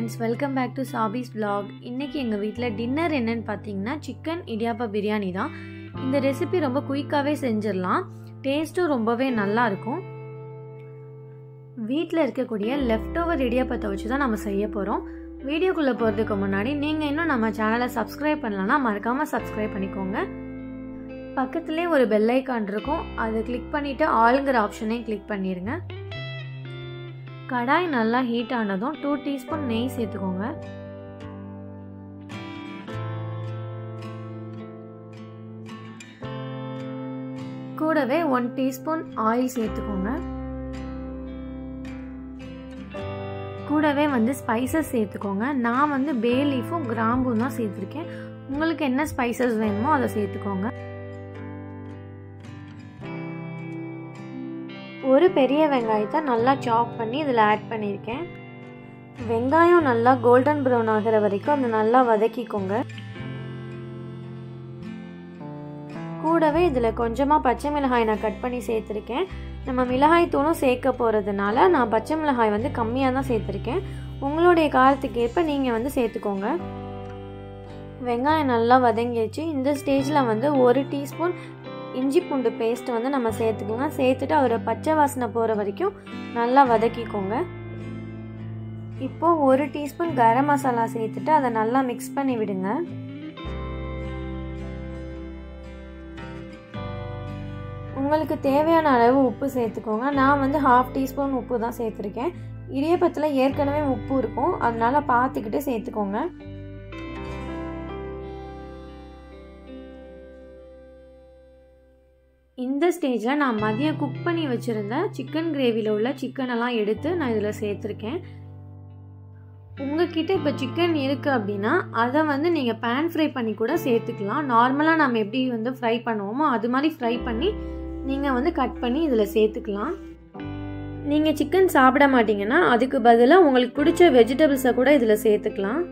friends, welcome back to Sabi's vlog. இன்னைக்கு எங்க வீட்ல டின்னர் என்னன்னு பாத்தீங்கன்னா chicken idiyappam biryani தான். இந்த ரெசிபி ரொம்ப குயிக்காவே செஞ்சிரலாம். டேஸ்டும் ரொம்பவே நல்லா இருக்கும். வீட்ல இருக்கக்கூடிய leftover இடியாப்பத்தை வச்சு தான் நாம செய்ய போறோம். வீடியோக்குள்ள போறதுக்கு முன்னாடி நீங்க இன்னும் நம்ம சேனலை subscribe பண்ணலனா மறக்காம subscribe பண்ணிக்கோங்க. பக்கத்துலயே ஒரு bell icon இருக்கும். அதை click பண்ணிட்டு ஆல்ங்கற ஆப்ஷனையும் click பண்ணிருங்க. கடாய் நல்லா ஹீட் ஆனதும் 2 டீஸ்பூன் நெய் சேர்த்துக்கோங்க. கூடவே 1 டீஸ்பூன் ஆயில் சேர்த்துக்கோங்க. கூடவே ஸ்பைசஸ் சேர்த்துக்கோங்க. நான் பே லீஃபும் கிராம்பும் தான் சேர்த்துருக்கேன். உங்களுக்கு என்ன ஸ்பைசஸ் வேணுமோ அதை சேர்த்துக்கோங்க. ஒரு பெரிய வெங்காயத்தை நல்லா சாப் பண்ணி இதில் ஆட் பண்ணியிருக்கேன். வெங்காயம் நல்லா கோல்டன் ப்ரௌன் ஆகிற வரைக்கும் அதை நல்லா வதக்கிக்கோங்க. கூடவே இதில் கொஞ்சமாக பச்சை மிளகாய் நான் கட் பண்ணி சேர்த்துருக்கேன். நம்ம மிளகாய் தூளும் சேர்க்க போகிறதுனால நான் பச்சை மிளகாய் கம்மியாக தான் சேர்த்துருக்கேன். உங்களுடைய காரத்துக்கு ஏற்ப நீங்கள் சேர்த்துக்கோங்க. வெங்காயம் நல்லா வதங்கிடுச்சு. இந்த ஸ்டேஜில் 1 டீஸ்பூன் இஞ்சி பூண்டு பேஸ்ட் நம்ம சேர்த்துக்கலாம். சேர்த்துட்டு ஒரு பச்சை வாசனை போகிற வரைக்கும் நல்லா வதக்கிக்கோங்க. இப்போ 1 டீஸ்பூன் கரம் மசாலா சேர்த்துட்டு அதை நல்லா மிக்ஸ் பண்ணி விடுங்க. உங்களுக்கு தேவையான அளவு உப்பு சேர்த்துக்கோங்க. நான் 1/2 டீஸ்பூன் உப்பு தான் சேர்த்துருக்கேன். இடியாப்பத்தில் ஏற்கனவே உப்பு இருக்கும், அதனால பார்த்துக்கிட்டு சேர்த்துக்கோங்க. இந்த ஸ்டேஜில் நான் மதியம் குக் பண்ணி வச்சுருந்த சிக்கன் கிரேவியில் உள்ள சிக்கனெல்லாம் எடுத்து நான் இதில் சேர்த்துருக்கேன். உங்ககிட்ட இப்போ சிக்கன் இருக்குது அப்படின்னா அதை நீங்கள் பேன் ஃப்ரை பண்ணி கூட சேர்த்துக்கலாம். நார்மலாக நம்ம எப்படி ஃப்ரை பண்ணுவோமோ அது மாதிரி ஃப்ரை பண்ணி நீங்கள் கட் பண்ணி இதில் சேர்த்துக்கலாம். நீங்கள் சிக்கன் சாப்பிட மாட்டீங்கன்னா அதுக்கு பதிலாக உங்களுக்கு பிடிச்ச வெஜிடபிள்ஸை கூட இதில் சேர்த்துக்கலாம்.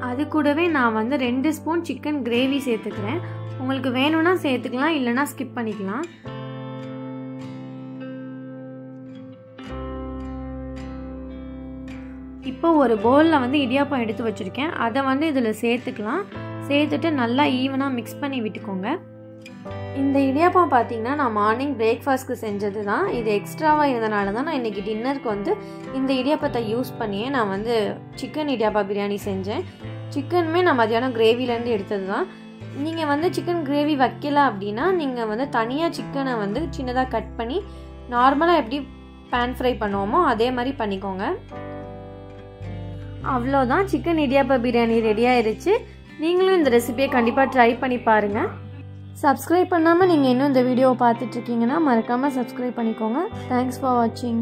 அது கூடவே நான் 2 ஸ்பூன் சிக்கன் கிரேவி சேர்த்துக்கிறேன். உங்களுக்கு வேணும்னா சேர்த்துக்கலாம், இல்லைனா ஸ்கிப் பண்ணிக்கலாம். இப்போ ஒரு பவுலில் இடியாப்பம் எடுத்து வச்சுருக்கேன். அதை இதில் சேர்த்துக்கலாம். சேர்த்துட்டு நல்லா ஈவனாக மிக்ஸ் பண்ணி விட்டுக்கோங்க. இந்த இடியாப்பம் பார்த்தீங்கன்னா நான் மார்னிங் பிரேக்ஃபாஸ்ட்க்கு செஞ்சது தான். இது எக்ஸ்ட்ராவாக இருந்தனால தான் நான் இன்றைக்கி டின்னருக்கு இந்த இடியாப்பத்தை யூஸ் பண்ணியே நான் சிக்கன் இடியாப்பா பிரியாணி செஞ்சேன். சிக்கனுமே நான் மதியானம் கிரேவிலேருந்து எடுத்தது தான். நீங்கள் சிக்கன் கிரேவி வைக்கல அப்படின்னா நீங்கள் தனியாக சிக்கனை சின்னதாக கட் பண்ணி நார்மலாக எப்படி பேன் ஃப்ரை பண்ணுவோமோ அதே மாதிரி பண்ணிக்கோங்க. அவ்வளோதான், சிக்கன் இடியாப்பா பிரியாணி ரெடி ஆயிடுச்சு. நீங்களும் இந்த ரெசிபியை கண்டிப்பாக ட்ரை பண்ணி பாருங்கள். சப்ஸ்கிரைப் பண்ணாமல் நீங்கள் இன்னும் இந்த வீடியோவை பார்த்துட்ருக்கீங்கன்னா மறக்காமல் சப்ஸ்கிரைப் பண்ணிக்கோங்க. தேங்க்ஸ் ஃபார் வாட்சிங்.